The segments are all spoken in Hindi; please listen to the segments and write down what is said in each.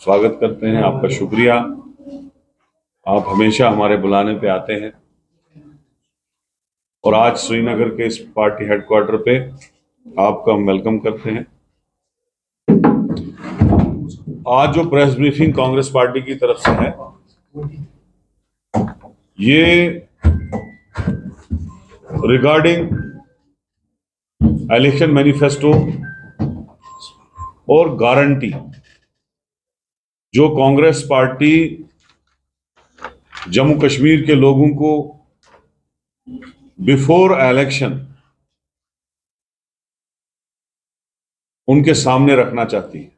स्वागत करते हैं। आपका शुक्रिया, आप हमेशा हमारे बुलाने पे आते हैं और आज श्रीनगर के इस पार्टी हेडक्वार्टर पे आपका हम वेलकम करते हैं। आज जो प्रेस ब्रीफिंग कांग्रेस पार्टी की तरफ से है, ये रिगार्डिंग इलेक्शन मैनिफेस्टो और गारंटी जो कांग्रेस पार्टी जम्मू कश्मीर के लोगों को बिफोर इलेक्शन उनके सामने रखना चाहती है।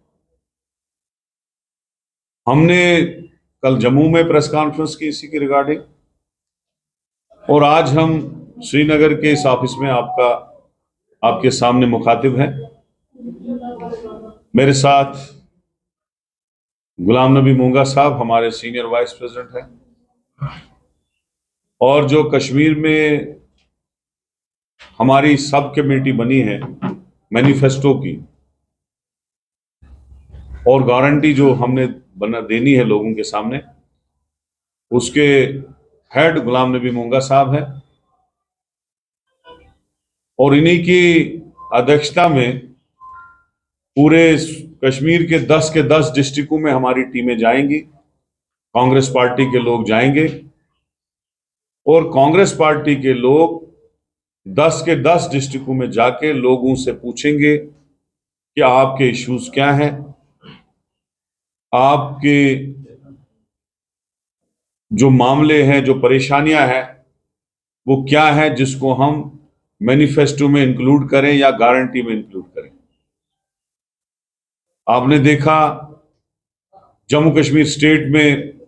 हमने कल जम्मू में प्रेस कॉन्फ्रेंस की इसी की रिगार्डिंग, और आज हम श्रीनगर के इस ऑफिस में आपके सामने मुखातिब हैं। मेरे साथ गुलाम नबी मूंगा साहब हमारे सीनियर वाइस प्रेसिडेंट हैं, और जो कश्मीर में हमारी सब कमेटी बनी है मैनिफेस्टो की और गारंटी जो हमने देनी है लोगों के सामने, उसके हेड गुलाम नबी मूंगा साहब हैं, और इन्हीं की अध्यक्षता में पूरे कश्मीर के 10 के 10 डिस्ट्रिक्टों में हमारी टीमें जाएंगी। कांग्रेस पार्टी के लोग जाएंगे और कांग्रेस पार्टी के लोग 10 के 10 डिस्ट्रिक्टों में जाके लोगों से पूछेंगे कि आपके इश्यूज क्या हैं, आपके जो मामले हैं, जो परेशानियां हैं, वो क्या है जिसको हम मैनिफेस्टो में इंक्लूड करें या गारंटी में इंक्लूड करें। आपने देखा जम्मू कश्मीर स्टेट में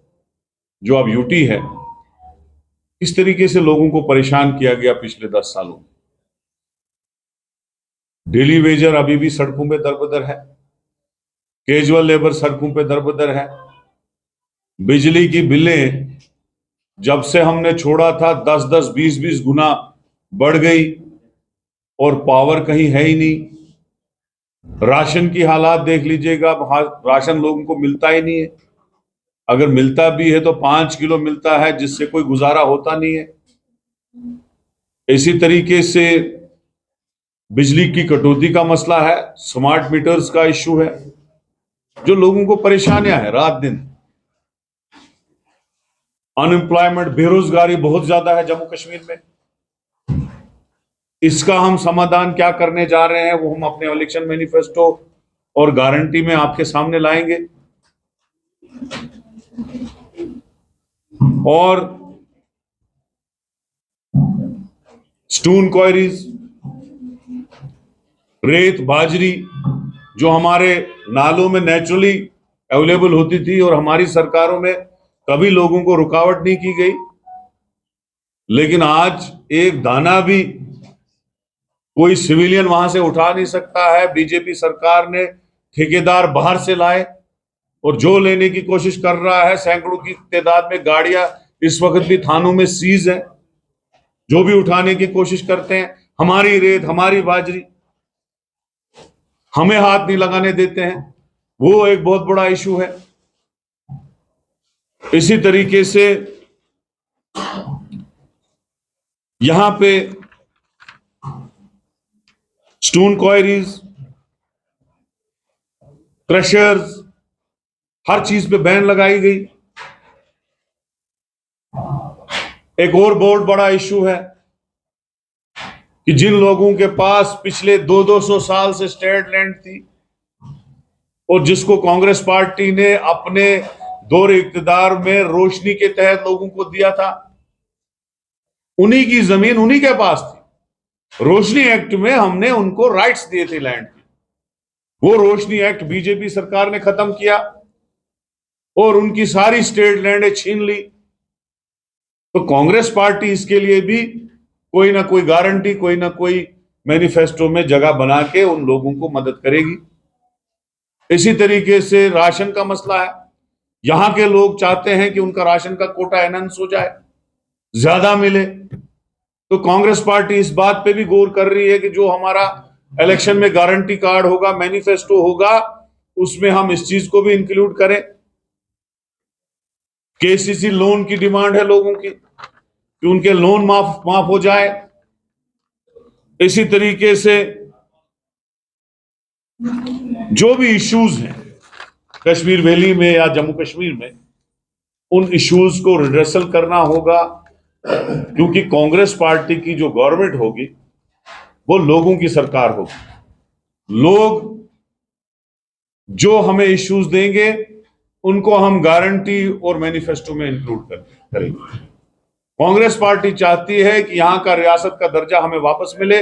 जो अब यूटी है, इस तरीके से लोगों को परेशान किया गया पिछले 10 सालों में। डेली वेजर अभी भी सड़कों पे दरबदर है, कैजुअल लेबर सड़कों पे दरबदर है, बिजली की बिलें जब से हमने छोड़ा था 10-10, 20-20 गुना बढ़ गई और पावर कहीं है ही नहीं। राशन की हालात देख लीजिएगा, राशन लोगों को मिलता ही नहीं है, अगर मिलता भी है तो 5 किलो मिलता है, जिससे कोई गुजारा होता नहीं है। इसी तरीके से बिजली की कटौती का मसला है, स्मार्ट मीटर्स का इश्यू है, जो लोगों को परेशानियां है रात दिन। अनएम्प्लॉयमेंट, बेरोजगारी बहुत ज्यादा है जम्मू कश्मीर में। इसका हम समाधान क्या करने जा रहे हैं वो हम अपने इलेक्शन मैनिफेस्टो और गारंटी में आपके सामने लाएंगे। और स्टोन क्वारीज, रेत, बाजरी जो हमारे नालों में नेचुरली अवेलेबल होती थी और हमारी सरकारों में कभी लोगों को रुकावट नहीं की गई, लेकिन आज एक दाना भी कोई सिविलियन वहां से उठा नहीं सकता है। बीजेपी सरकार ने ठेकेदार बाहर से लाए और जो लेने की कोशिश कर रहा है, सैकड़ों की तादाद में गाड़ियां इस वक्त भी थानों में सीज है, जो भी उठाने की कोशिश करते हैं हमारी रेत, हमारी बाजरी हमें हाथ नहीं लगाने देते हैं, वो एक बहुत बड़ा इशू है। इसी तरीके से यहां पे स्टोन क्वारीज, क्रशर्स, हर चीज पे बैन लगाई गई। एक और बहुत बड़ा इशू है कि जिन लोगों के पास पिछले 200-200 साल से स्टेट लैंड थी और जिसको कांग्रेस पार्टी ने अपने दौर इक्तदार में रोशनी के तहत लोगों को दिया था, उन्हीं की जमीन उन्हीं के पास थी। रोशनी एक्ट में हमने उनको राइट्स दिए थे लैंड के, वो रोशनी एक्ट बीजेपी सरकार ने खत्म किया और उनकी सारी स्टेट लैंड छीन ली। तो कांग्रेस पार्टी इसके लिए भी कोई ना कोई गारंटी, कोई ना कोई मैनिफेस्टो में जगह बना के उन लोगों को मदद करेगी। इसी तरीके से राशन का मसला है, यहां के लोग चाहते हैं कि उनका राशन का कोटा एनहांस हो जाए, ज्यादा मिले। तो कांग्रेस पार्टी इस बात पे भी गौर कर रही है कि जो हमारा इलेक्शन में गारंटी कार्ड होगा, मैनिफेस्टो होगा, उसमें हम इस चीज को भी इंक्लूड करें। केसीसी लोन की डिमांड है लोगों की कि उनके लोन माफ हो जाए। इसी तरीके से जो भी इश्यूज हैं कश्मीर वैली में या जम्मू कश्मीर में, उन इश्यूज को रिड्रेसल करना होगा, क्योंकि कांग्रेस पार्टी की जो गवर्नमेंट होगी वो लोगों की सरकार होगी। लोग जो हमें इश्यूज देंगे उनको हम गारंटी और मैनिफेस्टो में इंक्लूड करेंगे। कांग्रेस पार्टी चाहती है कि यहां का रियासत का दर्जा हमें वापस मिले।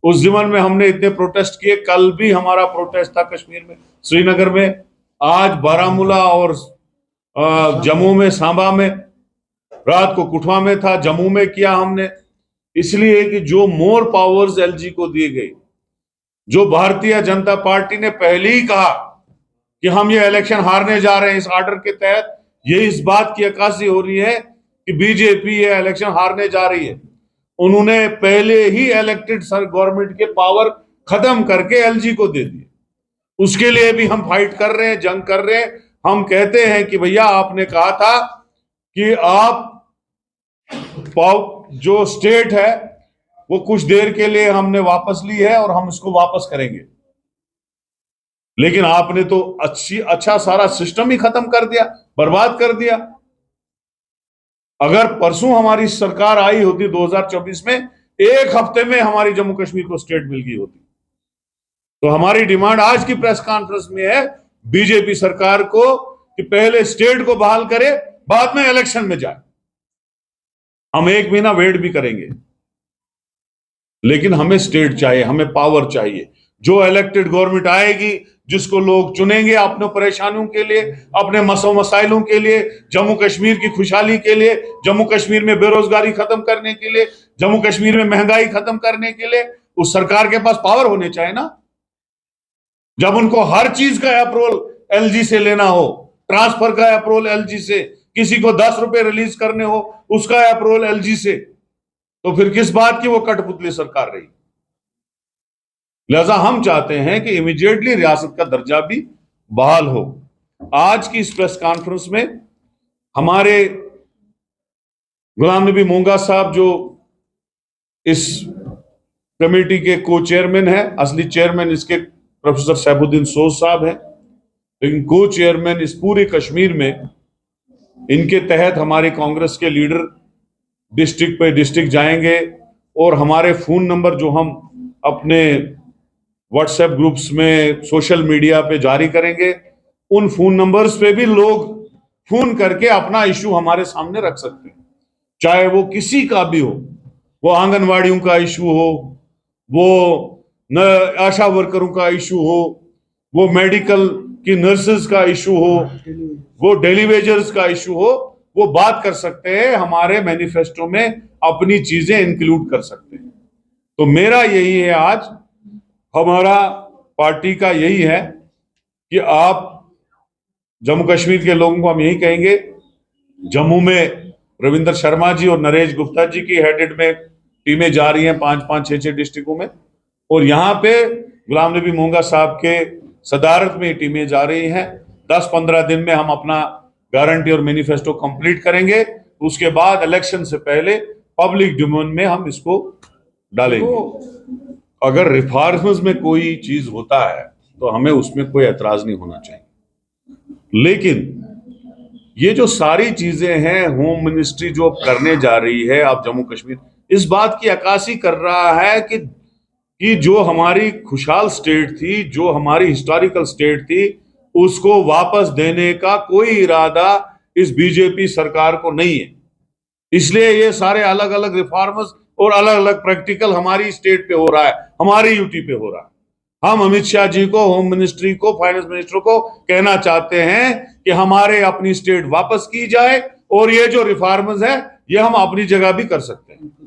उस जिमन में हमने इतने प्रोटेस्ट किए। कल भी हमारा प्रोटेस्ट था कश्मीर में, श्रीनगर में, आज बारामूला और जम्मू में, सांबा में, रात को कुठवा में था, जम्मू में किया हमने। इसलिए कि जो मोर पावर्स एलजी को दी गई, जो भारतीय जनता पार्टी ने पहले ही कहा कि हम ये इलेक्शन हारने जा रहे हैं इस ऑर्डर के तहत, ये इस बात की अक्कासी हो रही है कि बीजेपी ये इलेक्शन हारने जा रही है। उन्होंने पहले ही इलेक्टेड गवर्नमेंट के पावर खत्म करके एलजी को दे दिए। उसके लिए भी हम फाइट कर रहे हैं, जंग कर रहे हैं। हम कहते हैं कि भैया आपने कहा था कि आप जो स्टेट है वो कुछ देर के लिए हमने वापस ली है और हम इसको वापस करेंगे, लेकिन आपने तो अच्छा सारा सिस्टम ही खत्म कर दिया, बर्बाद कर दिया। अगर परसों हमारी सरकार आई होती 2024 में, एक हफ्ते में हमारी जम्मू कश्मीर को स्टेट मिल गई होती। तो हमारी डिमांड आज की प्रेस कॉन्फ्रेंस में है बीजेपी सरकार को कि पहले स्टेट को बहाल करे, बाद में इलेक्शन में जाए। हम 1 महीना वेट भी करेंगे, लेकिन हमें स्टेट चाहिए, हमें पावर चाहिए। जो इलेक्टेड गवर्नमेंट आएगी, जिसको लोग चुनेंगे अपने परेशानियों के लिए, अपने मसाइलों के लिए, जम्मू कश्मीर की खुशहाली के लिए, जम्मू कश्मीर में बेरोजगारी खत्म करने के लिए, जम्मू कश्मीर में महंगाई खत्म करने के लिए, उस सरकार के पास पावर होने चाहिए ना। जब उनको हर चीज का अप्रूवल एलजी से लेना हो, ट्रांसफर का अप्रूवल एलजी से, किसी को 10 रुपए रिलीज करने हो उसका अप्रूवल एलजी से, तो फिर किस बात की वो कठपुतली सरकार रही। लिहाजा हम चाहते हैं कि इमीडिएटली रियासत का दर्जा भी बहाल हो। आज की इस प्रेस कॉन्फ्रेंस में हमारे गुलाम नबी मोंगा साहब, जो इस कमेटी के को चेयरमैन है, असली चेयरमैन इसके प्रोफेसर सैफुद्दीन सोज साहब हैं, लेकिन को चेयरमैन इस पूरे कश्मीर में, इनके तहत हमारे कांग्रेस के लीडर डिस्ट्रिक्ट पे डिस्ट्रिक्ट जाएंगे और हमारे फोन नंबर जो हम अपने व्हाट्सएप ग्रुप्स में, सोशल मीडिया पे जारी करेंगे, उन फोन नंबर्स पे भी लोग फोन करके अपना इशू हमारे सामने रख सकते हैं, चाहे वो किसी का भी हो। वो आंगनवाड़ियों का इशू हो, वो आशा वर्करों का इशू हो, वो मेडिकल की नर्सेज का इशू हो, वो डेलीवेजर्स का इशू हो, वो बात कर सकते हैं। हमारे मैनिफेस्टो में अपनी चीजें इंक्लूड कर सकते हैं। तो मेरा यही है, आज हमारा पार्टी का यही है कि आप जम्मू कश्मीर के लोगों को हम यही कहेंगे, जम्मू में रविंद्र शर्मा जी और नरेश गुप्ता जी की हेडेड में टीमें जा रही हैं 5-5, 6-6 डिस्ट्रिक्टों में, और यहां पे गुलाम नबी मोंगा साहब के सदारत में टीमें जा रही हैं। 10-15 दिन में हम अपना गारंटी और मैनिफेस्टो कंप्लीट करेंगे। उसके बाद इलेक्शन से पहले पब्लिक डोमेन में हम इसको डालेंगे। अगर रिफॉर्म्स में कोई चीज होता है तो हमें उसमें कोई एतराज नहीं होना चाहिए, लेकिन ये जो सारी चीजें हैं, होम मिनिस्ट्री जो करने जा रही है, आप जम्मू कश्मीर इस बात की अक्कासी कर रहा है कि जो हमारी खुशहाल स्टेट थी, जो हमारी हिस्टोरिकल स्टेट थी, उसको वापस देने का कोई इरादा इस बीजेपी सरकार को नहीं है। इसलिए ये सारे अलग अलग रिफॉर्म्स और अलग अलग प्रैक्टिकल हमारी स्टेट पे हो रहा है, हमारी यूटी पे हो रहा है। हम अमित शाह जी को, होम मिनिस्ट्री को, फाइनेंस मिनिस्टर को कहना चाहते हैं कि हमारे अपनी स्टेट वापस की जाए, और ये जो रिफॉर्म्स है ये हम अपनी जगह भी कर सकते हैं।